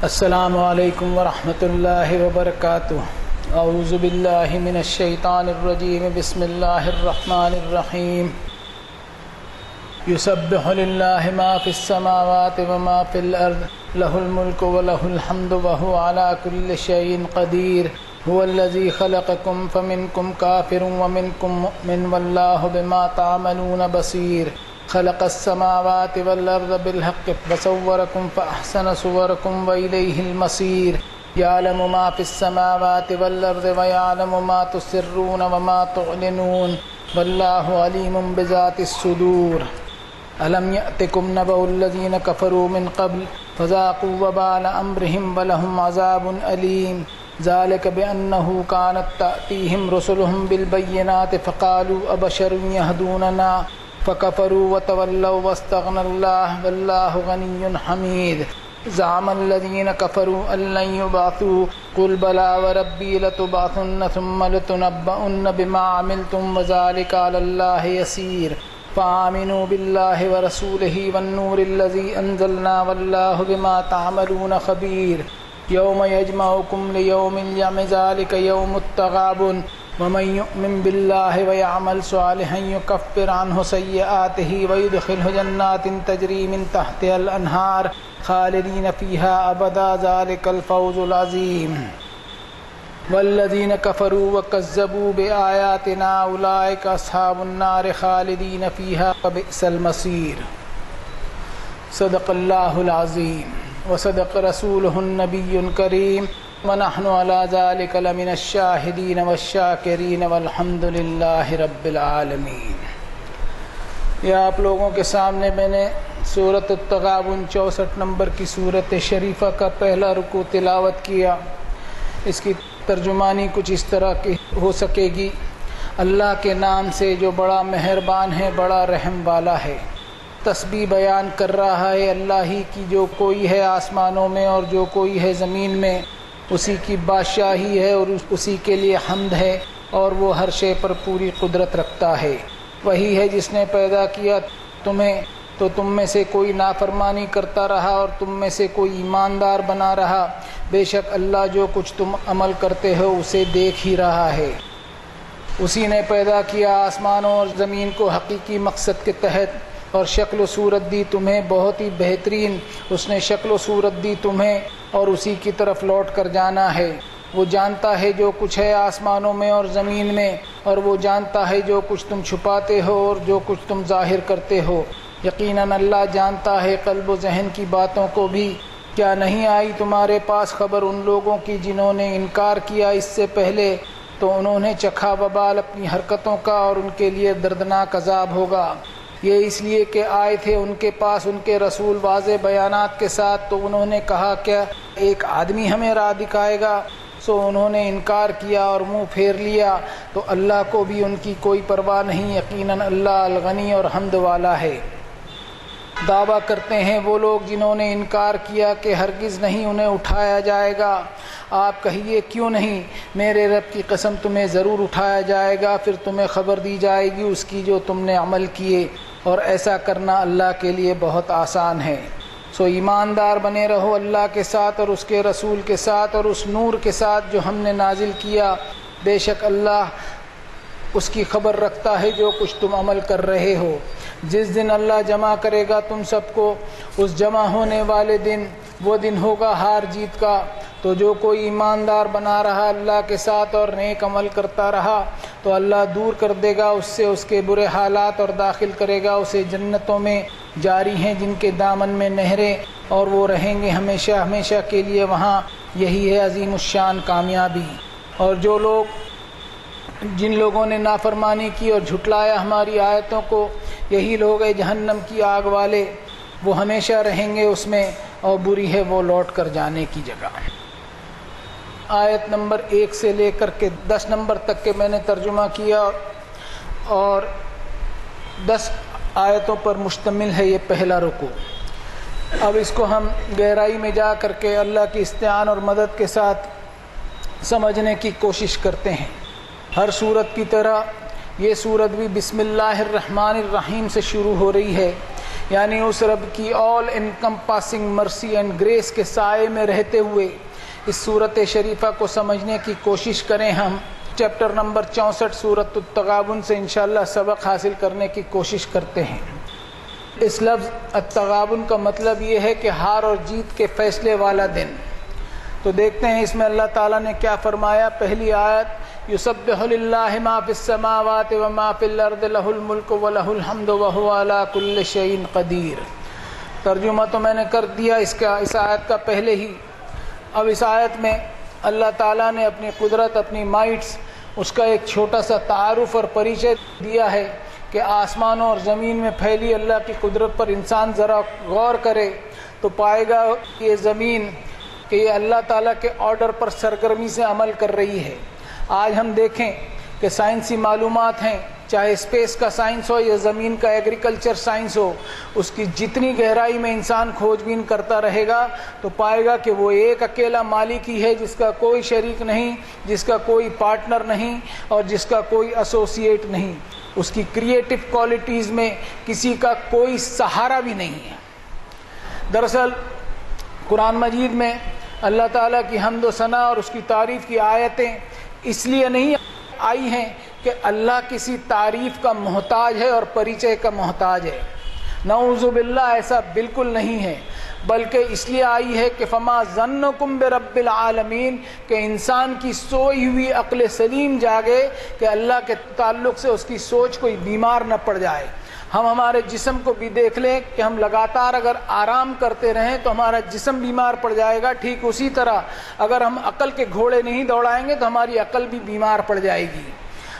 السلام علیکم ورحمۃ اللہ وبرکاتہ۔ اعوذ باللہ من الشیطان الرجیم، بسم اللہ الرحمن الرحیم۔ یسبح للہ ما فی السماوات وما فی الارض، لہ الملک ولہ الحمد وہو علی کل شیء قدیر۔ هو الذی خلقکم فمنکم کافر ومنکم مؤمن واللہ بما تعملون بصیر۔ خلق السماوات والارض بالحق فصورکم فاحسن صورکم والیہ المصیر۔ یعلم ما فی السماوات والارض ویعلم ما تسرون وما تعلنون واللہ علیم بذات الصدور۔ الم یأتکم نبأ الذین کفروا من قبل فذاقوا وبال امرہم ولہم عذاب علیم۔ ذلك بأنه كانت تأتيهم رسلهم بالبينات فقالوا أبشر يهدوننا فكفروا وتولوا واستغنى الله والله غني حميد۔ زعم الذين كفروا أن لن يبعثوا قل بلى وربي لتبعثن ثم لتنبؤن بما عملتم وذلك على الله يسير۔ فآمنوا بالله ورسوله والنور الذي أنزلنا والله بما تعملون خبير۔ یوم یجمعکم لیوم الجمع ذلک یوم التغابن۔ ومن یؤمن باللہ ویعمل صالحا یکفر عنہ سیئاتہ ویدخلہ جنات تجری من تحتہا الانہار خالدین فیہا ابدا ذلک الفوز العظیم۔ والذین کفروا وکذبوا بآیاتنا اولئک اصحاب النار خالدین فیہا وبئس المصیر۔ صدق اللہ العظیم وصدق رسولہ النبی الکریم ونحن علی ذلک لمن الشاہدین والشاکرین والحمد للہ رب العالمین۔ یہ آپ لوگوں کے سامنے میں نے سورۃ التغابن 64 نمبر کی سورۃ شریفہ کا پہلا رکوع تلاوت کیا۔ اس کی ترجمانی کچھ اس طرح کی ہو سکے گی: اللہ کے نام سے جو بڑا مہربان ہے، بڑا رحم والا ہے۔ تسبیح بیان کر رہا ہے اللہ ہی کی، جو کوئی ہے آسمانوں میں اور جو کوئی ہے زمین میں، اسی کی بادشاہی ہے اور اسی کے لیے حمد ہے، اور وہ ہر شے پر پوری قدرت رکھتا ہے۔ وہی ہے جس نے پیدا کیا تمہیں تو تم میں سے کوئی نافرمانی کرتا رہا اور تم میں سے کوئی ایماندار بنا رہا۔ بے شک اللہ جو کچھ تم عمل کرتے ہو اسے دیکھ ہی رہا ہے۔ اسی نے پیدا کیا آسمانوں اور زمین کو حقیقی مقصد کے تحت، اور شکل و صورت دی تمہیں بہت ہی بہترین۔ اس نے شکل و صورت دی تمہیں اور اسی کی طرف لوٹ کر جانا ہے۔ وہ جانتا ہے جو کچھ ہے آسمانوں میں اور زمین میں، اور وہ جانتا ہے جو کچھ تم چھپاتے ہو اور جو کچھ تم ظاہر کرتے ہو۔ یقیناً اللہ جانتا ہے قلب و ذہن کی باتوں کو بھی۔ کیا نہیں آئی تمہارے پاس خبر ان لوگوں کی جنہوں نے انکار کیا اس سے پہلے، تو انہوں نے چکھا وبال اپنی حرکتوں کا اور ان کے لیے دردناک عذاب ہوگا۔ یہ اس لیے کہ آئے تھے ان کے پاس ان کے رسول واضح بیانات کے ساتھ، تو انہوں نے کہا کیا ایک آدمی ہمیں راہ دکھائے گا؟ سو انہوں نے انکار کیا اور منہ پھیر لیا، تو اللہ کو بھی ان کی کوئی پرواہ نہیں۔ یقیناً اللہ الغنی اور حمد والا ہے۔ دعویٰ کرتے ہیں وہ لوگ جنہوں نے انکار کیا کہ ہرگز نہیں انہیں اٹھایا جائے گا۔ آپ کہیے کیوں نہیں؟ میرے رب کی قسم تمہیں ضرور اٹھایا جائے گا، پھر تمہیں خبر دی جائے گی اس کی جو تم نے عمل کیے، اور ایسا کرنا اللہ کے لیے بہت آسان ہے۔ سو ایماندار بنے رہو اللہ کے ساتھ اور اس کے رسول کے ساتھ اور اس نور کے ساتھ جو ہم نے نازل کیا۔ بے شک اللہ اس کی خبر رکھتا ہے جو کچھ تم عمل کر رہے ہو۔ جس دن اللہ جمع کرے گا تم سب کو، اس جمع ہونے والے دن وہ دن ہوگا ہار جیت کا۔ تو جو کوئی ایماندار بنا رہا اللہ کے ساتھ اور نیک عمل کرتا رہا، تو اللہ دور کر دے گا اس سے اس کے برے حالات اور داخل کرے گا اسے جنتوں میں، جاری ہیں جن کے دامن میں نہریں، اور وہ رہیں گے ہمیشہ ہمیشہ کے لیے وہاں۔ یہی ہے عظیم الشان کامیابی۔ اور جو لوگ جن لوگوں نے نافرمانی کی اور جھٹلایا ہماری آیتوں کو، یہی لوگ ہیں جہنم کی آگ والے، وہ ہمیشہ رہیں گے اس میں، اور بری ہے وہ لوٹ کر جانے کی جگہ۔ آیت نمبر 1 سے لے کر کے 10 نمبر تک کے میں نے ترجمہ کیا، اور 10 آیتوں پر مشتمل ہے یہ پہلا رکوع۔ اب اس کو ہم گہرائی میں جا کر کے اللہ کی استعان اور مدد کے ساتھ سمجھنے کی کوشش کرتے ہیں۔ ہر سورت کی طرح یہ سورت بھی بسم اللہ الرحمن الرحیم سے شروع ہو رہی ہے۔ یعنی اس رب کی آل انکمپاسنگ مرسی اینڈ گریس کے سائے میں رہتے ہوئے اس صورت شریفہ کو سمجھنے کی کوشش کریں. ہم چیپٹر نمبر 64 سورۃ التغابن سے انشاءاللہ سبق حاصل کرنے کی کوشش کرتے ہیں. اس لفظ التغابن کا مطلب یہ ہے کہ ہار اور جیت کے فیصلے والا دن. تو دیکھتے ہیں اس میں اللہ تعالیٰ نے کیا فرمایا. پہلی آیت یسبح للہ ما فی السماوات وما فی الارض لہ الملک ولہ الحمد وہو علی کل شیء قدیر. ترجمہ تو میں نے کر دیا اس آیت کا پہلے ہی. اب اس آیت میں اللہ تعالیٰ نے اپنی قدرت، اپنی مائٹس، اس کا ایک چھوٹا سا تعارف اور پریچے دیا ہے کہ آسمانوں اور زمین میں پھیلی اللہ کی قدرت پر انسان ذرا غور کرے تو پائے گا یہ زمین کہ یہ اللہ تعالیٰ کے آرڈر پر سرگرمی سے عمل کر رہی ہے. آج ہم دیکھیں کہ سائنسی معلومات ہیں، چاہے اسپیس کا سائنس ہو یا زمین کا ایگریکلچر سائنس ہو، اس کی جتنی گہرائی میں انسان کھوج بین کرتا رہے گا تو پائے گا کہ وہ ایک اکیلا مالک ہی ہے، جس کا کوئی شریک نہیں، جس کا کوئی پارٹنر نہیں اور جس کا کوئی ایسوسیٹ نہیں. اس کی کریٹو کوالٹیز میں کسی کا کوئی سہارا بھی نہیں ہے. دراصل قرآن مجید میں اللہ تعالیٰ کی حمد و ثنا اور اس کی تعریف کی آیتیں اس لیے نہیں آئی ہیں کہ اللہ کسی تعریف کا محتاج ہے اور پریچے کا محتاج ہے. نعوذ باللہ، ایسا بالکل نہیں ہے، بلکہ اس لیے آئی ہے کہ فما ظنکم برب العالمین، کہ انسان کی سوئی ہوئی عقل سلیم جاگے کہ اللہ کے تعلق سے اس کی سوچ کوئی بیمار نہ پڑ جائے. ہم ہمارے جسم کو بھی دیکھ لیں کہ ہم لگاتار اگر آرام کرتے رہیں تو ہمارا جسم بیمار پڑ جائے گا. ٹھیک اسی طرح اگر ہم عقل کے گھوڑے نہیں دوڑائیں گے تو ہماری عقل بھی بیمار پڑ جائے گی.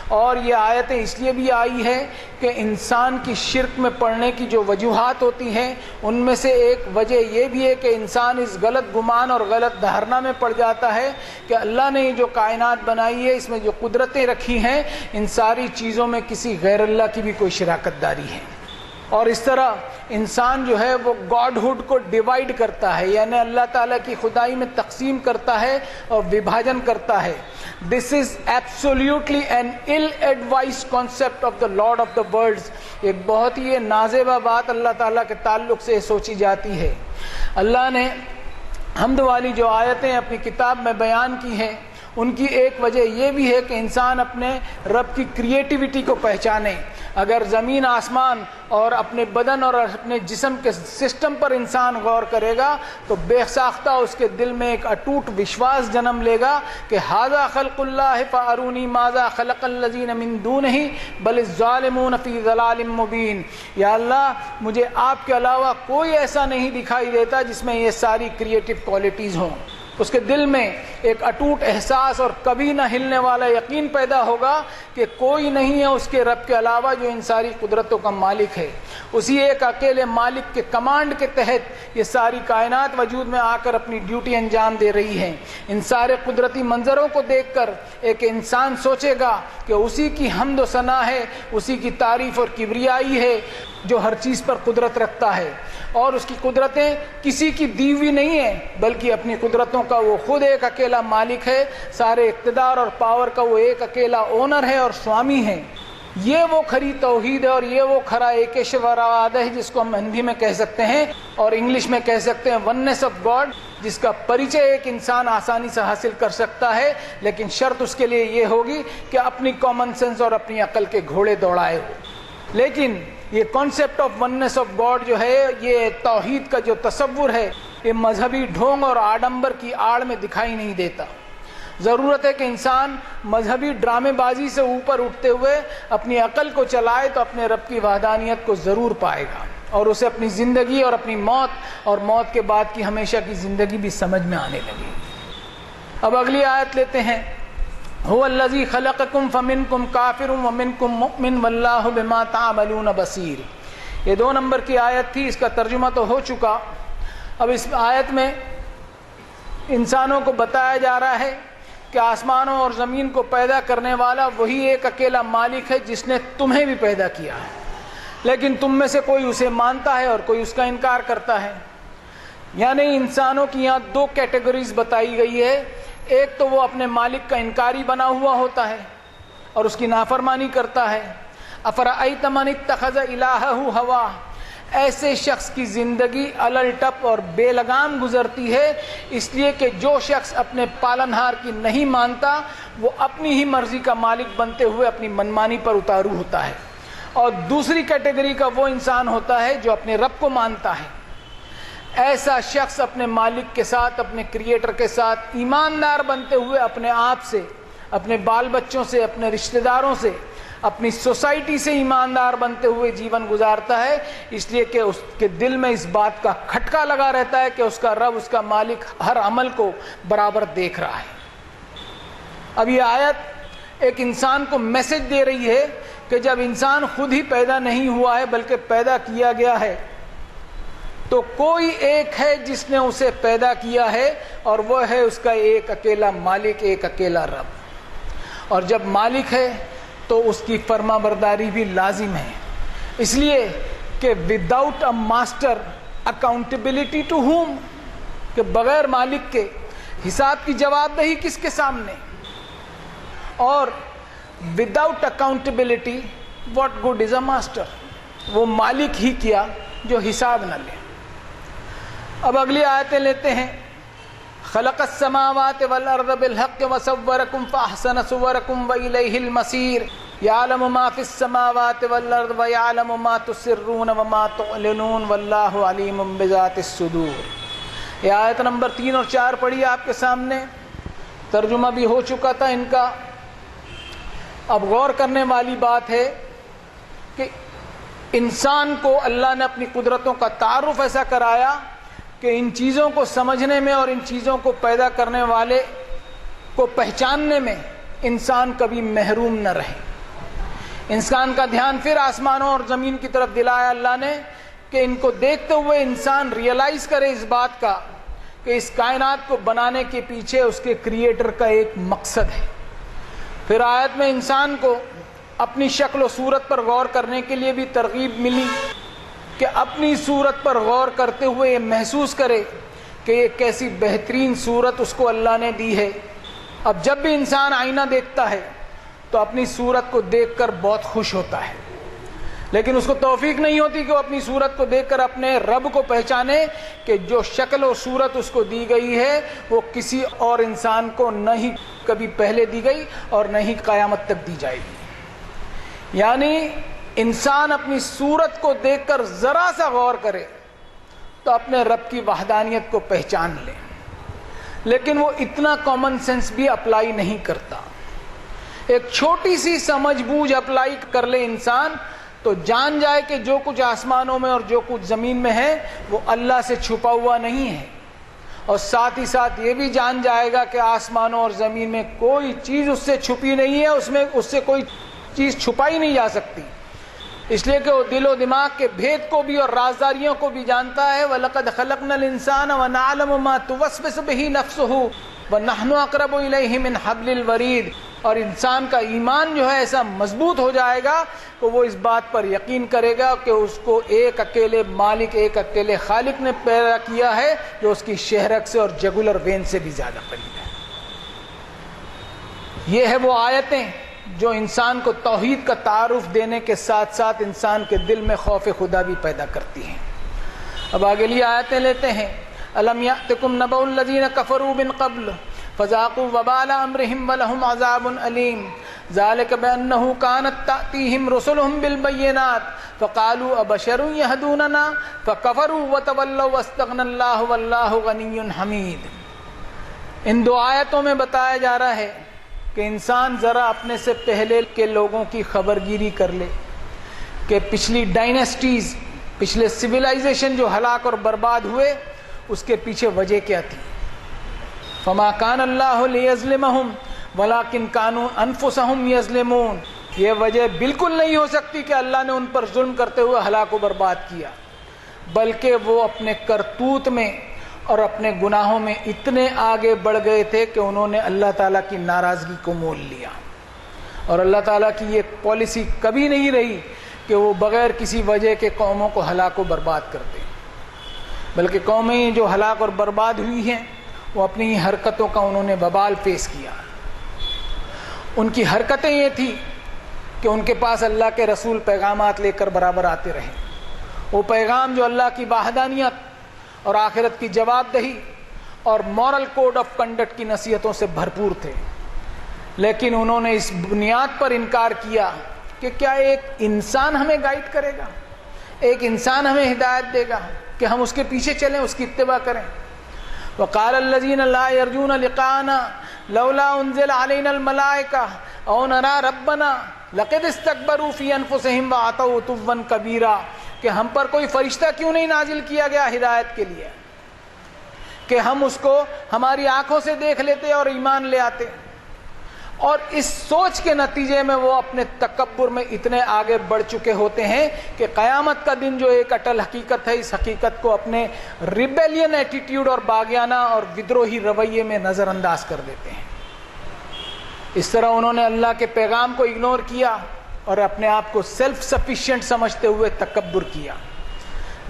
اور یہ آیتیں اس لیے بھی آئی ہے کہ انسان کی شرک میں پڑنے کی جو وجوہات ہوتی ہیں ان میں سے ایک وجہ یہ بھی ہے کہ انسان اس غلط گمان اور غلط دھارنا میں پڑ جاتا ہے کہ اللہ نے یہ جو کائنات بنائی ہے، اس میں جو قدرتیں رکھی ہیں، ان ساری چیزوں میں کسی غیر اللہ کی بھی کوئی شراکت داری ہے. اور اس طرح انسان جو ہے وہ گاڈ ہوڈ کو ڈیوائیڈ کرتا ہے، یعنی اللہ تعالیٰ کی خدائی میں تقسیم کرتا ہے اور وبھاجن کرتا ہے. This is absolutely an ill advised concept of the Lord of the worlds. ایک بہت ہی نازیبہ بات اللہ تعالیٰ کے تعلق سے سوچی جاتی ہے. اللہ نے حمد والی جو آیتیں اپنی کتاب میں بیان کی ہیں ان کی ایک وجہ یہ بھی ہے کہ انسان اپنے رب کی کریٹیوٹی کو پہچانے. اگر زمین آسمان اور اپنے بدن اور اپنے جسم کے سسٹم پر انسان غور کرے گا تو بے ساختہ اس کے دل میں ایک اٹوٹ وشواس جنم لے گا کہ ھذا خلق اللہ فارونی ماذا خلق الذین من دونہ بل الظالمون فی ضلال مبین. یا اللہ، مجھے آپ کے علاوہ کوئی ایسا نہیں دکھائی دیتا جس میں یہ ساری کریٹو کوالٹیز ہوں. اس کے دل میں ایک اٹوٹ احساس اور کبھی نہ ہلنے والا یقین پیدا ہوگا کہ کوئی نہیں ہے اس کے رب کے علاوہ جو ان ساری قدرتوں کا مالک ہے. اسی ایک اکیلے مالک کے کمانڈ کے تحت یہ ساری کائنات وجود میں آ کر اپنی ڈیوٹی انجام دے رہی ہے. ان سارے قدرتی منظروں کو دیکھ کر ایک انسان سوچے گا کہ اسی کی حمد و ثنا ہے، اسی کی تعریف اور کبریائی ہے جو ہر چیز پر قدرت رکھتا ہے. اور اس کی قدرتیں کسی کی دی ہوئی نہیں ہیں، بلکہ اپنی قدرتوں کا وہ خود ایک اکیلا مالک ہے. سارے اقتدار اور پاور کا وہ ایک اکیلا اونر ہے اور سوامی ہے. یہ وہ کھری توحید ہے اور یہ وہ کھرا ایکیشوراد ہے جس کو ہم ہندی میں کہہ سکتے ہیں اور انگلش میں کہہ سکتے ہیں وننس آف گاڈ، جس کا پریچے ایک انسان آسانی سے حاصل کر سکتا ہے. لیکن شرط اس کے لیے یہ ہوگی کہ اپنی کامن سینس اور اپنی عقل کے گھوڑے دوڑائے ہو. لیکن یہ concept of oneness of God جو ہے، یہ توحید کا جو تصور ہے، یہ مذہبی ڈھونگ اور آڈمبر کی آڑ میں دکھائی نہیں دیتا. ضرورت ہے کہ انسان مذہبی ڈرامے بازی سے اوپر اٹھتے ہوئے اپنی عقل کو چلائے تو اپنے رب کی وحدانیت کو ضرور پائے گا اور اسے اپنی زندگی اور اپنی موت اور موت کے بعد کی ہمیشہ کی زندگی بھی سمجھ میں آنے لگے. اب اگلی آیت لیتے ہیں. هو الذی خلقکم فمنکم کافر ومنکم مؤمن واللہ بما تعملون بصیر. یہ 2 نمبر کی آیت تھی، اس کا ترجمہ تو ہو چکا. اب اس آیت میں انسانوں کو بتایا جا رہا ہے کہ آسمانوں اور زمین کو پیدا کرنے والا وہی ایک اکیلا مالک ہے جس نے تمہیں بھی پیدا کیا ہے، لیکن تم میں سے کوئی اسے مانتا ہے اور کوئی اس کا انکار کرتا ہے. یعنی انسانوں کی یہاں 2 کیٹیگریز بتائی گئی ہے. ایک تو وہ اپنے مالک کا انکاری بنا ہوا ہوتا ہے اور اس کی نافرمانی کرتا ہے. افرأیت من اتخذ الہہ ہوا، ایسے شخص کی زندگی الل ٹپ اور بے لگام گزرتی ہے، اس لیے کہ جو شخص اپنے پالنہار کی نہیں مانتا وہ اپنی ہی مرضی کا مالک بنتے ہوئے اپنی منمانی پر اتارو ہوتا ہے، اور دوسری کیٹیگری کا وہ انسان ہوتا ہے جو اپنے رب کو مانتا ہے۔ ایسا شخص اپنے مالک کے ساتھ، اپنے کریٹر کے ساتھ ایماندار بنتے ہوئے اپنے آپ سے، اپنے بال بچوں سے، اپنے رشتہ داروں سے، اپنی سوسائٹی سے ایماندار بنتے ہوئے جیون گزارتا ہے، اس لیے کہ اس کے دل میں اس بات کا کھٹکا لگا رہتا ہے کہ اس کا رب، اس کا مالک ہر عمل کو برابر دیکھ رہا ہے۔ اب یہ آیت ایک انسان کو میسج دے رہی ہے کہ جب انسان خود ہی پیدا نہیں ہوا ہے بلکہ پیدا کیا گیا ہے، تو کوئی ایک ہے جس نے اسے پیدا کیا ہے، اور وہ ہے اس کا ایک اکیلا مالک، ایک اکیلا رب۔ اور جب مالک ہے تو اس کی فرما برداری بھی لازم ہے، اس لیے کہ without a master accountability to whom, کہ بغیر مالک کے حساب کی جواب دہی کس کے سامنے، اور without accountability what good is a master, وہ مالک ہی کیا جو حساب نہ لے۔ اب اگلی آیتیں لیتے ہیں۔ خلق السماوات والارض بالحق وصورکم فاحسن صورکم والیہ المصیر یعلم ما فی السماوات والارض ویعلم ما تسرون وما تعلنون واللہ علیم بذات الصدور۔ یہ آیت نمبر 3 اور 4 پڑھی آپ کے سامنے، ترجمہ بھی ہو چکا تھا ان کا۔ اب غور کرنے والی بات ہے کہ انسان کو اللہ نے اپنی قدرتوں کا تعارف ایسا کرایا کہ ان چیزوں کو سمجھنے میں اور ان چیزوں کو پیدا کرنے والے کو پہچاننے میں انسان کبھی محروم نہ رہے۔ انسان کا دھیان پھر آسمانوں اور زمین کی طرف دلایا اللہ نے کہ ان کو دیکھتے ہوئے انسان ریئلائز کرے اس بات کا کہ اس کائنات کو بنانے کے پیچھے اس کے کریٹر کا ایک مقصد ہے۔ پھر آیت میں انسان کو اپنی شکل و صورت پر غور کرنے کے لیے بھی ترغیب ملی کہ اپنی صورت پر غور کرتے ہوئے یہ محسوس کرے کہ یہ کیسی بہترین صورت اس کو اللہ نے دی ہے۔ اب جب بھی انسان آئینہ دیکھتا ہے تو اپنی صورت کو دیکھ کر بہت خوش ہوتا ہے، لیکن اس کو توفیق نہیں ہوتی کہ وہ اپنی صورت کو دیکھ کر اپنے رب کو پہچانے کہ جو شکل و صورت اس کو دی گئی ہے وہ کسی اور انسان کو نہ ہی کبھی پہلے دی گئی اور نہ ہی قیامت تک دی جائے گی۔ یعنی انسان اپنی صورت کو دیکھ کر ذرا سا غور کرے تو اپنے رب کی وحدانیت کو پہچان لے، لیکن وہ اتنا کامن سینس بھی اپلائی نہیں کرتا۔ ایک چھوٹی سی سمجھ بوجھ اپلائی کر لے انسان تو جان جائے کہ جو کچھ آسمانوں میں اور جو کچھ زمین میں ہے وہ اللہ سے چھپا ہوا نہیں ہے، اور ساتھ ہی ساتھ یہ بھی جان جائے گا کہ آسمانوں اور زمین میں کوئی چیز اس سے چھپی نہیں ہے، اس سے کوئی چیز چھپائی نہیں جا سکتی، اس لیے کہ وہ دل و دماغ کے بھید کو بھی اور رازداریوں کو بھی جانتا ہے۔ وَلَقَدْ خَلَقْنَا الْإِنسَانَ وَنَعْلَمُ مَا تُوَسْوِسُ بِهِ نَفْسُهُ وَنَحْنُ أَقْرَبُ إِلَيْهِ مِنْ حَبْلِ الْوَرِيدِ۔ اور انسان کا ایمان جو ہے ایسا مضبوط ہو جائے گا کہ وہ اس بات پر یقین کرے گا کہ اس کو ایک اکیلے مالک، ایک اکیلے خالق نے پیدا کیا ہے جو اس کی شہرک سے اور جگولر وین سے بھی زیادہ قریب ہے۔ یہ ہے وہ آیتیں جو انسان کو توحید کا تعارف دینے کے ساتھ ساتھ انسان کے دل میں خوف خدا بھی پیدا کرتی ہیں۔ اب اگلی آیتیں لیتے ہیں۔ الم یأتکم نبأ الذین کفروا من قبل فذاقوا وبال امرهم ولهم عذاب علیم ذلک بأنه كانت تأتیہم رسلهم بالبینات فقالوا ابشر یہدوننا فکفروا وتولوا واستغنى اللہ واللہ غنی حمید۔ ان دو آیتوں میں بتایا جا رہا ہے کہ انسان ذرا اپنے سے پہلے کے لوگوں کی خبرگیری کر لے کہ پچھلی ڈائنیسٹیز، پچھلے سویلائزیشن جو ہلاک اور برباد ہوئے اس کے پیچھے وجہ کیا تھی۔ فما کان اللہ لیظلمہم ولکن کانوا انفسہم یظلمون۔ یہ وجہ بالکل نہیں ہو سکتی کہ اللہ نے ان پر ظلم کرتے ہوئے ہلاک و برباد کیا، بلکہ وہ اپنے کرتوت میں اور اپنے گناہوں میں اتنے آگے بڑھ گئے تھے کہ انہوں نے اللہ تعالیٰ کی ناراضگی کو مول لیا، اور اللہ تعالیٰ کی یہ پالیسی کبھی نہیں رہی کہ وہ بغیر کسی وجہ کے قوموں کو ہلاک و برباد کر دیں، بلکہ قومیں جو ہلاک اور برباد ہوئی ہیں وہ اپنی حرکتوں کا انہوں نے وبال فیس کیا۔ ان کی حرکتیں یہ تھی کہ ان کے پاس اللہ کے رسول پیغامات لے کر برابر آتے رہے، وہ پیغام جو اللہ کی وحدانیت اور آخرت کی جواب دہی اور مورل کوڈ آف کنڈکٹ کی نصیحتوں سے بھرپور تھے، لیکن انہوں نے اس بنیاد پر انکار کیا کہ کیا ایک انسان ہمیں گائیڈ کرے گا، ایک انسان ہمیں ہدایت دے گا کہ ہم اس کے پیچھے چلیں، اس کی اتباع کریں۔ وقال الذين لا يرجون لقاءنا لولا انزل علينا الملائكة او نرى ربنا لقد استكبروا في انفسهم وعتوا عتوا كبيرا، کہ ہم پر کوئی فرشتہ کیوں نہیں نازل کیا گیا ہدایت کے لیے کہ ہم اس کو ہماری آنکھوں سے دیکھ لیتے اور ایمان لے آتے۔ اور اس سوچ کے نتیجے میں وہ اپنے تکبر میں اتنے آگے بڑھ چکے ہوتے ہیں کہ قیامت کا دن جو ایک اٹل حقیقت ہے، اس حقیقت کو اپنے ریبیلین ایٹیٹیوڈ اور باغیانہ اور ودروہی رویے میں نظر انداز کر دیتے ہیں۔ اس طرح انہوں نے اللہ کے پیغام کو اگنور کیا اور اپنے آپ کو سیلف سفیشینٹ سمجھتے ہوئے تکبر کیا،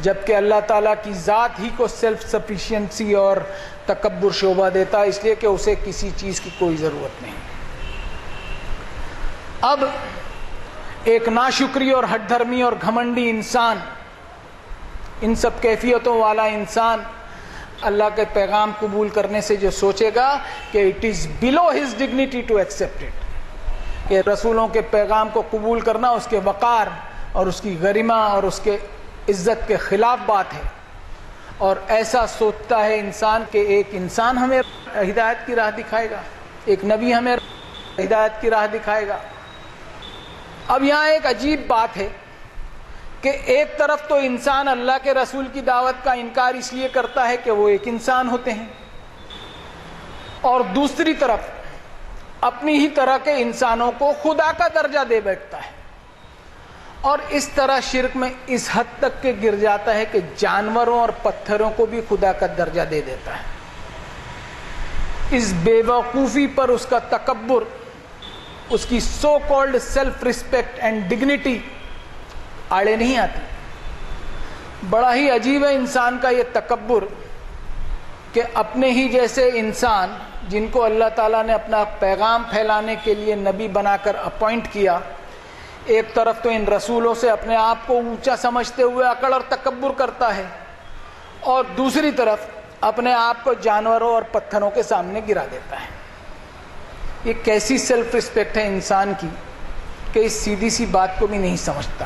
جبکہ اللہ تعالیٰ کی ذات ہی کو سیلف سفیشینسی اور تکبر شعبہ دیتا، اس لیے کہ اسے کسی چیز کی کوئی ضرورت نہیں۔ اب ایک ناشکری اور ہٹ دھرمی اور گھمنڈی انسان، ان سب کیفیتوں والا انسان اللہ کے پیغام قبول کرنے سے جو سوچے گا کہ it is below his dignity to accept it, کہ رسولوں کے پیغام کو قبول کرنا اس کے وقار اور اس کی گرما اور اس کے عزت کے خلاف بات ہے، اور ایسا سوچتا ہے انسان کہ ایک انسان ہمیں ہدایت کی راہ دکھائے گا، ایک نبی ہمیں ہدایت کی راہ دکھائے گا۔ اب یہاں ایک عجیب بات ہے کہ ایک طرف تو انسان اللہ کے رسول کی دعوت کا انکار اس لیے کرتا ہے کہ وہ ایک انسان ہوتے ہیں، اور دوسری طرف اپنی ہی طرح کے انسانوں کو خدا کا درجہ دے بیٹھتا ہے، اور اس طرح شرک میں اس حد تک کہ گر جاتا ہے کہ جانوروں اور پتھروں کو بھی خدا کا درجہ دے دیتا ہے۔ اس بے وقوفی پر اس کا تکبر، اس کی so called self respect and dignity آڑے نہیں آتی۔ بڑا ہی عجیب ہے انسان کا یہ تکبر کہ اپنے ہی جیسے انسان جن کو اللہ تعالیٰ نے اپنا پیغام پھیلانے کے لیے نبی بنا کر اپوائنٹ کیا، ایک طرف تو ان رسولوں سے اپنے آپ کو اونچا سمجھتے ہوئے اکڑ اور تکبر کرتا ہے، اور دوسری طرف اپنے آپ کو جانوروں اور پتھروں کے سامنے گرا دیتا ہے۔ یہ کیسی سیلف ریسپیکٹ ہے انسان کی کہ اس سیدھی سی بات کو بھی نہیں سمجھتا۔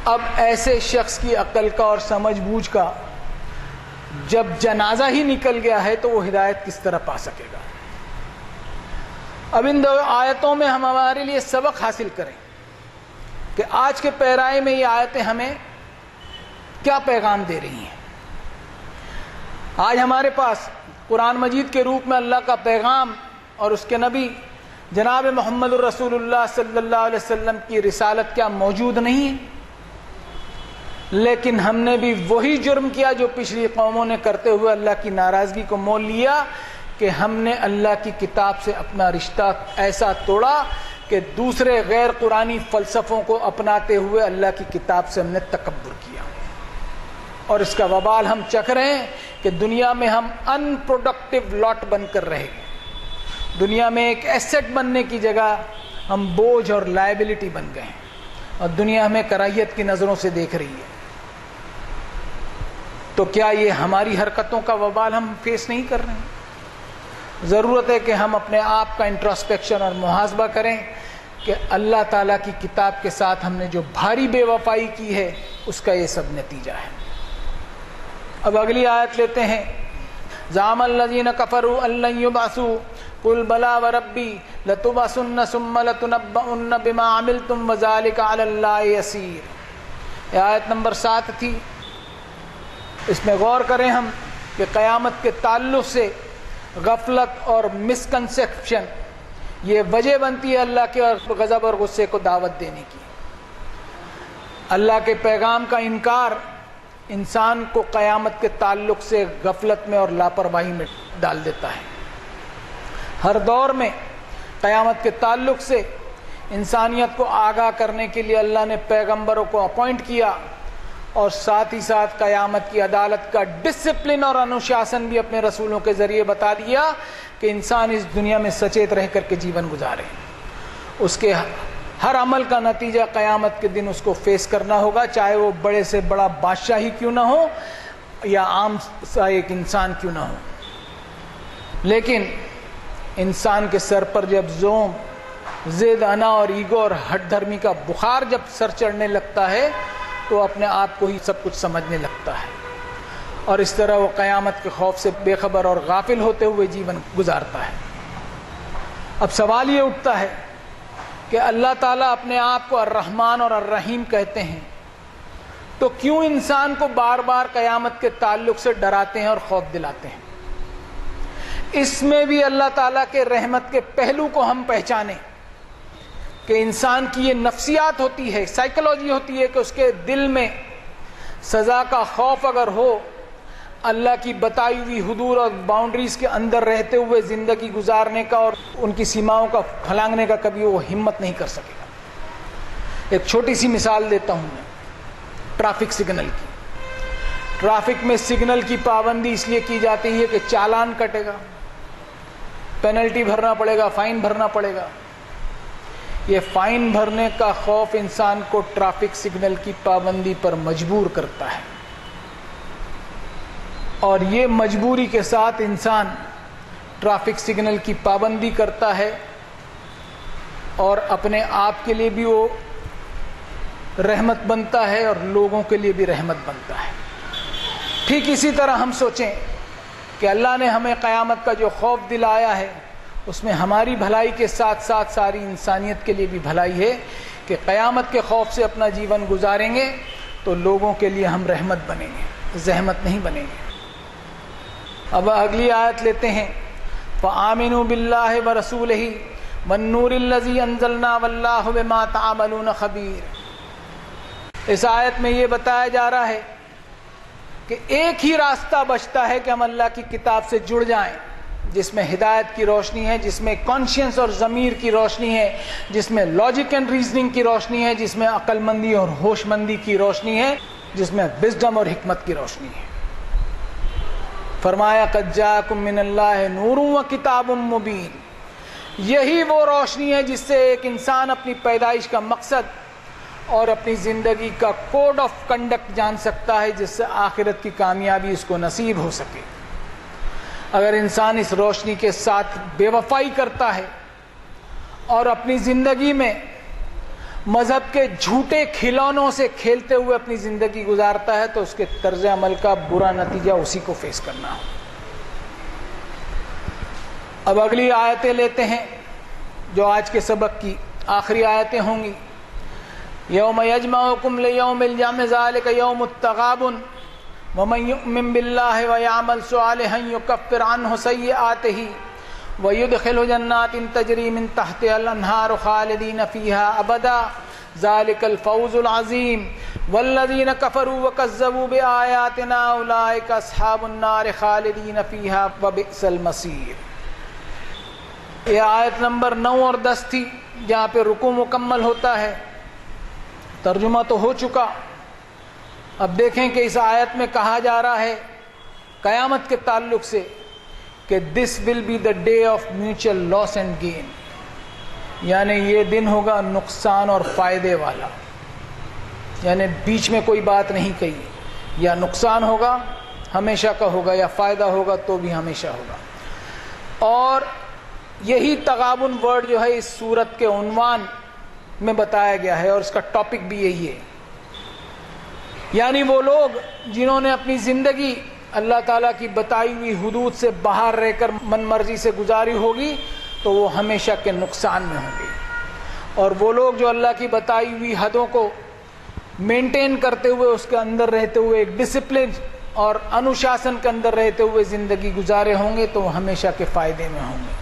اب ایسے شخص کی عقل کا اور سمجھ بوجھ کا جب جنازہ ہی نکل گیا ہے تو وہ ہدایت کس طرح پا سکے گا؟ اب ان دو آیتوں میں ہم ہمارے لیے سبق حاصل کریں کہ آج کے پیرائے میں یہ آیتیں ہمیں کیا پیغام دے رہی ہیں۔ آج ہمارے پاس قرآن مجید کے روپ میں اللہ کا پیغام اور اس کے نبی جناب محمد الرسول اللہ صلی اللہ علیہ وسلم کی رسالت کیا موجود نہیں ہے؟ لیکن ہم نے بھی وہی جرم کیا جو پچھلی قوموں نے کرتے ہوئے اللہ کی ناراضگی کو مول لیا کہ ہم نے اللہ کی کتاب سے اپنا رشتہ ایسا توڑا کہ دوسرے غیر قرآنی فلسفوں کو اپناتے ہوئے اللہ کی کتاب سے ہم نے تکبر کیا، اور اس کا وبال ہم چکھ رہے ہیں کہ دنیا میں ہم ان پروڈکٹیو لاٹ بن کر رہے گئے۔ دنیا میں ایک ایسٹ بننے کی جگہ ہم بوجھ اور لائبلٹی بن گئے ہیں، اور دنیا ہمیں کراہیت کی نظروں سے دیکھ رہی ہے۔ تو کیا یہ ہماری حرکتوں کا وبال ہم فیس نہیں کر رہے ہیں؟ ضرورت ہے کہ ہم اپنے آپ کا انٹراسپیکشن اور محاسبہ کریں کہ اللہ تعالیٰ کی کتاب کے ساتھ ہم نے جو بھاری بے وفائی کی ہے اس کا یہ سب نتیجہ ہے۔ اب اگلی آیت لیتے ہیں۔ زعم الذین کفروا ان لن یبعثوا قل بلی وربی لتبعثن ثم لتنبؤن بما عملتم وذلک علی اللہ یسیر۔ یہ آیت نمبر 7 تھی۔ اس میں غور کریں ہم کہ قیامت کے تعلق سے غفلت اور مسکنسیپشن یہ وجہ بنتی ہے اللہ کے غضب اور غصے کو دعوت دینے کی۔ اللہ کے پیغام کا انکار انسان کو قیامت کے تعلق سے غفلت میں اور لاپرواہی میں ڈال دیتا ہے۔ ہر دور میں قیامت کے تعلق سے انسانیت کو آگاہ کرنے کے لیے اللہ نے پیغمبروں کو اپوائنٹ کیا، اور ساتھ ہی ساتھ قیامت کی عدالت کا ڈسپلن اور انوشاسن بھی اپنے رسولوں کے ذریعے بتا دیا کہ انسان اس دنیا میں سچیت رہ کر کے جیون گزارے، اس کے ہر عمل کا نتیجہ قیامت کے دن اس کو فیس کرنا ہوگا، چاہے وہ بڑے سے بڑا بادشاہ ہی کیوں نہ ہو یا عام سا ایک انسان کیوں نہ ہو۔ لیکن انسان کے سر پر جب زوم، زد، انا اور ایگو اور ہٹ دھرمی کا بخار جب سر چڑھنے لگتا ہے تو اپنے آپ کو ہی سب کچھ سمجھنے لگتا ہے، اور اس طرح وہ قیامت کے خوف سے بے خبر اور غافل ہوتے ہوئے جیون گزارتا ہے۔ اب سوال یہ اٹھتا ہے کہ اللہ تعالیٰ اپنے آپ کو الرحمن اور الرحیم کہتے ہیں، تو کیوں انسان کو بار بار قیامت کے تعلق سے ڈراتے ہیں اور خوف دلاتے ہیں؟ اس میں بھی اللہ تعالیٰ کے رحمت کے پہلو کو ہم پہچانیں کہ انسان کی یہ نفسیات ہوتی ہے، سائیکولوجی ہوتی ہے کہ اس کے دل میں سزا کا خوف اگر ہو، اللہ کی بتائی ہوئی حدود اور باؤنڈریز کے اندر رہتے ہوئے زندگی گزارنے کا اور ان کی سیماؤں کا پھلانگنے کا کبھی وہ ہمت نہیں کر سکے گا۔ ایک چھوٹی سی مثال دیتا ہوں میں ٹریفک سگنل کی۔ ٹریفک میں سگنل کی پابندی اس لیے کی جاتی ہے کہ چالان کٹے گا، پینلٹی بھرنا پڑے گا، فائن بھرنا پڑے گا۔ یہ فائن بھرنے کا خوف انسان کو ٹریفک سگنل کی پابندی پر مجبور کرتا ہے، اور یہ مجبوری کے ساتھ انسان ٹریفک سگنل کی پابندی کرتا ہے اور اپنے آپ کے لیے بھی وہ رحمت بنتا ہے اور لوگوں کے لیے بھی رحمت بنتا ہے۔ ٹھیک اسی طرح ہم سوچیں کہ اللہ نے ہمیں قیامت کا جو خوف دلایا ہے اس میں ہماری بھلائی کے ساتھ ساتھ ساری انسانیت کے لیے بھی بھلائی ہے کہ قیامت کے خوف سے اپنا جیون گزاریں گے تو لوگوں کے لیے ہم رحمت بنیں گے، زحمت نہیں بنیں گے۔ اب اگلی آیت لیتے ہیں، فَآمِنُوا بِاللَّهِ وَرَسُولِهِ وَالنُّورِ الَّذِي أَنزَلْنَا وَاللَّهُ بِمَا تَعْمَلُونَ خَبِيرٌ۔ اس آیت میں یہ بتایا جا رہا ہے کہ ایک ہی راستہ بچتا ہے کہ ہم اللہ کی کتاب سے جڑ جائیں، جس میں ہدایت کی روشنی ہے، جس میں کانشینس اور ضمیر کی روشنی ہے، جس میں لاجک اینڈ ریزننگ کی روشنی ہے، جس میں عقل مندی اور ہوش مندی کی روشنی ہے، جس میں وزڈم اور حکمت کی روشنی ہے۔ فرمایا قد جاءکم من اللہ نور و کتاب مبین۔ یہی وہ روشنی ہے جس سے ایک انسان اپنی پیدائش کا مقصد اور اپنی زندگی کا کوڈ آف کنڈکٹ جان سکتا ہے، جس سے آخرت کی کامیابی اس کو نصیب ہو سکے۔ اگر انسان اس روشنی کے ساتھ بے وفائی کرتا ہے اور اپنی زندگی میں مذہب کے جھوٹے کھلونوں سے کھیلتے ہوئے اپنی زندگی گزارتا ہے تو اس کے طرز عمل کا برا نتیجہ اسی کو فیس کرنا ہو۔ اب اگلی آیتیں لیتے ہیں جو آج کے سبق کی آخری آیتیں ہوں گی۔ یوم یجمعکم لیوم الجمع ذالک یوم التغابن ومن یؤمن باللہ ویعمل صالحا یکفر عنہ سیئاتہ وَيُدْخِلُ جَنَّاتٍ تَجْرِي مِن تَحْتِهَا الْأَنْهَارُ خَالِدِينَ فِيهَا أَبَدًا ذَلِكَ الْفَوْزُ الْعَظِيمُ وَالَّذِينَ كَفَرُوا وَكَذَّبُوا بِآيَاتِنَا أُولَٰئِكَ أَصْحَابُ النَّارِ خَالِدِينَ فِيهَا وَبِئْسَ الْمَصِيرُ۔ یہ آیت نمبر 9 اور 10 تھی، جہاں پہ رکوع مکمل ہوتا ہے۔ ترجمہ تو ہو چکا، اب دیکھیں کہ اس آیت میں کہا جا رہا ہے قیامت کے تعلق سے کہ this will be the day of mutual loss and gain, یعنی یہ دن ہوگا نقصان اور فائدے والا، یعنی بیچ میں کوئی بات نہیں کہی، یا نقصان ہوگا ہمیشہ کا ہوگا یا فائدہ ہوگا تو بھی ہمیشہ ہوگا۔ اور یہی تغابن ورڈ جو ہے اس سورت کے عنوان میں بتایا گیا ہے اور اس کا ٹاپک بھی یہی ہے، یعنی وہ لوگ جنہوں نے اپنی زندگی اللہ تعالیٰ کی بتائی ہوئی حدود سے باہر رہ کر من مرضی سے گزاری ہوگی تو وہ ہمیشہ کے نقصان میں ہوں گے، اور وہ لوگ جو اللہ کی بتائی ہوئی حدوں کو مینٹین کرتے ہوئے اس کے اندر رہتے ہوئے ایک ڈسپلن اور انوشاسن کے اندر رہتے ہوئے زندگی گزارے ہوں گے تو وہ ہمیشہ کے فائدے میں ہوں گے۔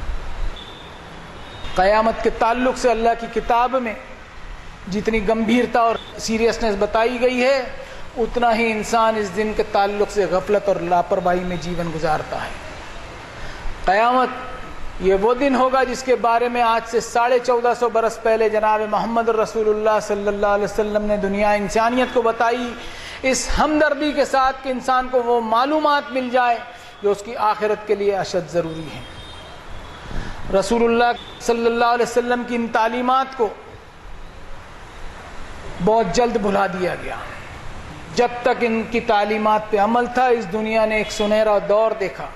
قیامت کے تعلق سے اللہ کی کتاب میں جتنی گمبھیرتا اور سیریسنس بتائی گئی ہے اتنا ہی انسان اس دن کے تعلق سے غفلت اور لاپرواہی میں جیون گزارتا ہے۔ قیامت یہ وہ دن ہوگا جس کے بارے میں آج سے 1450 برس پہلے جناب محمد رسول اللہ صلی اللہ علیہ وسلم نے دنیا انسانیت کو بتائی، اس ہمدردی کے ساتھ کہ انسان کو وہ معلومات مل جائے جو اس کی آخرت کے لیے اشد ضروری ہے۔ رسول اللہ صلی اللہ علیہ وسلم کی ان تعلیمات کو بہت جلد بھلا دیا گیا۔ جب تک ان کی تعلیمات پہ عمل تھا، اس دنیا نے ایک سنہرا دور دیکھا۔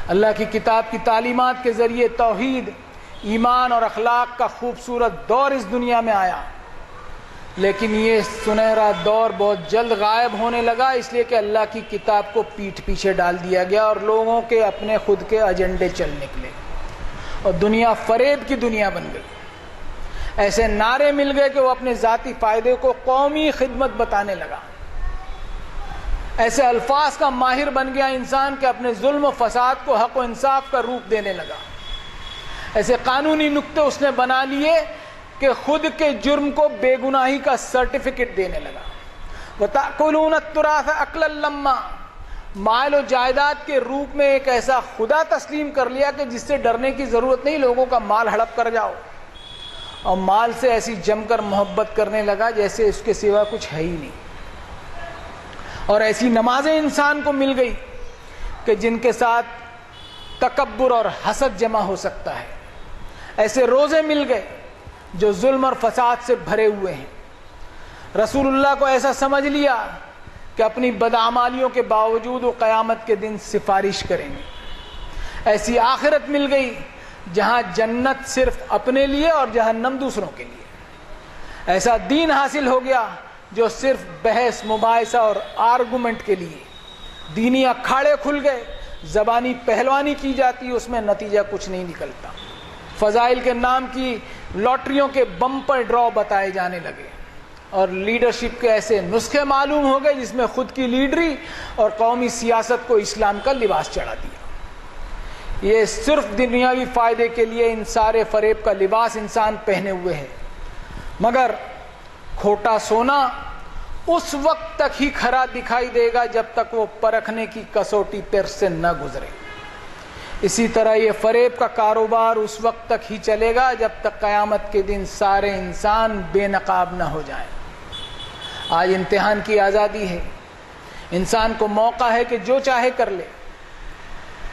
اللہ کی کتاب کی تعلیمات کے ذریعے توحید، ایمان اور اخلاق کا خوبصورت دور اس دنیا میں آیا، لیکن یہ سنہرا دور بہت جلد غائب ہونے لگا، اس لیے کہ اللہ کی کتاب کو پیٹھ پیچھے ڈال دیا گیا اور لوگوں کے اپنے خود کے ایجنڈے چل نکلے اور دنیا فریب کی دنیا بن گئی۔ ایسے نعرے مل گئے کہ وہ اپنے ذاتی فائدے کو قومی خدمت بتانے لگا۔ ایسے الفاظ کا ماہر بن گیا انسان کہ اپنے ظلم و فساد کو حق و انصاف کا روپ دینے لگا۔ ایسے قانونی نکتے اس نے بنا لیے کہ خود کے جرم کو بے گناہی کا سرٹیفکیٹ دینے لگا۔ وَتَأْكُلُونَ التُّرَاثَ أَكْلًا لَمًّا، مال و جائیداد کے روپ میں ایک ایسا خدا تسلیم کر لیا کہ جس سے ڈرنے کی ضرورت نہیں، لوگوں کا مال ہڑپ کر جاؤ، اور مال سے ایسی جم کر محبت کرنے لگا جیسے اس کے سوا کچھ ہے ہی نہیں۔ اور ایسی نمازیں انسان کو مل گئی کہ جن کے ساتھ تکبر اور حسد جمع ہو سکتا ہے۔ ایسے روزے مل گئے جو ظلم اور فساد سے بھرے ہوئے ہیں۔ رسول اللہ کو ایسا سمجھ لیا کہ اپنی بدعمالیوں کے باوجود وہ قیامت کے دن سفارش کریں گے۔ ایسی آخرت مل گئی جہاں جنت صرف اپنے لیے اور جہنم دوسروں کے لیے۔ ایسا دین حاصل ہو گیا جو صرف بحث مباحثہ اور آرگومنٹ کے لیے۔ دینی اکھاڑے کھل گئے، زبانی پہلوانی کی جاتی، اس میں نتیجہ کچھ نہیں نکلتا۔ فضائل کے نام کی لاٹریوں کے بمپر ڈرا بتائے جانے لگے، اور لیڈرشپ کے ایسے نسخے معلوم ہو گئے جس میں خود کی لیڈری اور قومی سیاست کو اسلام کا لباس چڑھا دیا۔ یہ صرف دنیاوی فائدے کے لیے ان سارے فریب کا لباس انسان پہنے ہوئے ہے، مگر کھوٹا سونا اس وقت تک ہی کھرا دکھائی دے گا جب تک وہ پرکھنے کی کسوٹی پر سے نہ گزرے۔ اسی طرح یہ فریب کا کاروبار اس وقت تک ہی چلے گا جب تک قیامت کے دن سارے انسان بے نقاب نہ ہو جائیں۔ آج امتحان کی آزادی ہے، انسان کو موقع ہے کہ جو چاہے کر لے،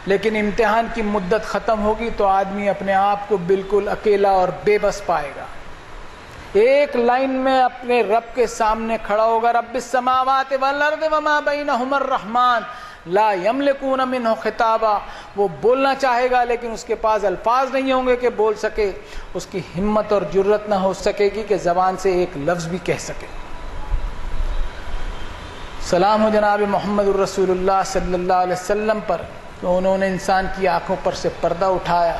لیکن امتحان کی مدت ختم ہوگی تو آدمی اپنے آپ کو بالکل اکیلا اور بے بس پائے گا۔ ایک لائن میں اپنے رب کے سامنے کھڑا ہوگا، رب السماوات والارض وما بینہما الرحمن لا یملکون منہ خطابا۔ وہ بولنا چاہے گا لیکن اس کے پاس الفاظ نہیں ہوں گے کہ بول سکے، اس کی ہمت اور جرت نہ ہو سکے گی کہ زبان سے ایک لفظ بھی کہہ سکے۔ سلام ہو جناب محمد الرسول اللہ صلی اللہ علیہ وسلم پر کہ انہوں نے انسان کی آنکھوں پر سے پردہ اٹھایا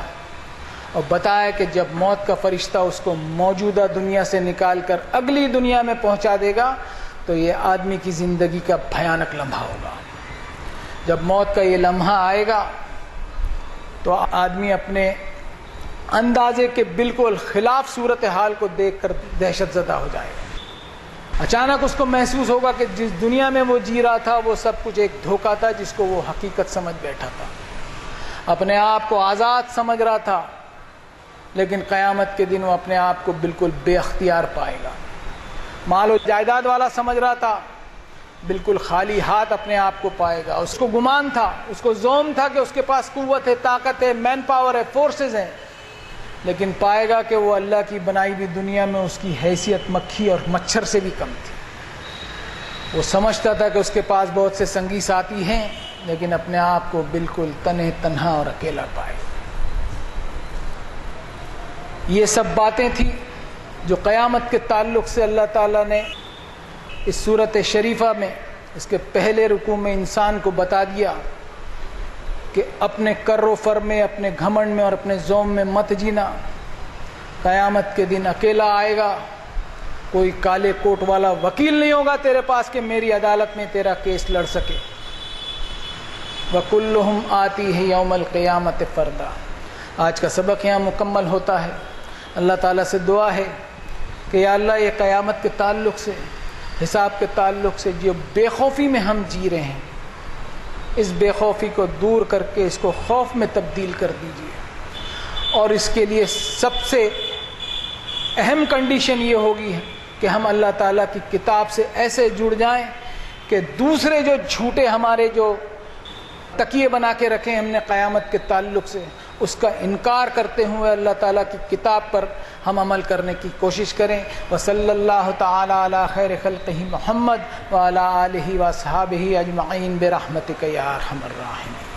اور بتایا کہ جب موت کا فرشتہ اس کو موجودہ دنیا سے نکال کر اگلی دنیا میں پہنچا دے گا تو یہ آدمی کی زندگی کا بھیانک لمحہ ہوگا۔ جب موت کا یہ لمحہ آئے گا تو آدمی اپنے اندازے کے بالکل خلاف صورتحال کو دیکھ کر دہشت زدہ ہو جائے گا۔ اچانک اس کو محسوس ہوگا کہ جس دنیا میں وہ جی رہا تھا وہ سب کچھ ایک دھوکہ تھا جس کو وہ حقیقت سمجھ بیٹھا تھا۔ اپنے آپ کو آزاد سمجھ رہا تھا، لیکن قیامت کے دن وہ اپنے آپ کو بالکل بے اختیار پائے گا۔ مال و جائیداد والا سمجھ رہا تھا، بالکل خالی ہاتھ اپنے آپ کو پائے گا۔ اس کو گمان تھا، اس کو زوم تھا کہ اس کے پاس قوت ہے، طاقت ہے، مین پاور ہے، فورسز ہیں، لیکن پائے گا کہ وہ اللہ کی بنائی ہوئی دنیا میں اس کی حیثیت مکھی اور مچھر سے بھی کم تھی۔ وہ سمجھتا تھا کہ اس کے پاس بہت سے سنگی ساتھی ہیں، لیکن اپنے آپ کو بالکل تنہے تنہا اور اکیلا پائے۔ یہ سب باتیں تھیں جو قیامت کے تعلق سے اللہ تعالیٰ نے اس صورت شریفہ میں اس کے پہلے رکوع میں انسان کو بتا دیا کہ اپنے کر و فر میں، اپنے گھمنڈ میں اور اپنے زوم میں مت جینا۔ قیامت کے دن اکیلا آئے گا، کوئی کالے کوٹ والا وکیل نہیں ہوگا تیرے پاس کہ میری عدالت میں تیرا کیس لڑ سکے۔ وَكُلُّهُمْ آتِيهِ يَوْمَ الْقِيَامَةِ فَرْدًا۔ آج کا سبق یہاں مکمل ہوتا ہے۔ اللہ تعالیٰ سے دعا ہے کہ یا اللہ یہ قیامت کے تعلق سے، حساب کے تعلق سے جو بے خوفی میں ہم جی رہے ہیں، اس بے خوفی کو دور کر کے اس کو خوف میں تبدیل کر دیجیے، اور اس کے لیے سب سے اہم کنڈیشن یہ ہوگی کہ ہم اللہ تعالیٰ کی کتاب سے ایسے جڑ جائیں کہ دوسرے جو جھوٹے ہمارے جو تکیے بنا کے رکھے ہم نے قیامت کے تعلق سے، اس کا انکار کرتے ہوئے اللہ تعالیٰ کی کتاب پر ہم عمل کرنے کی کوشش کریں۔ وصلی اللہ تعالی علی خیر خلقہ محمد وعلی آلہ واصحابہ اجمعین برحمتک یا ارحم الراحمین۔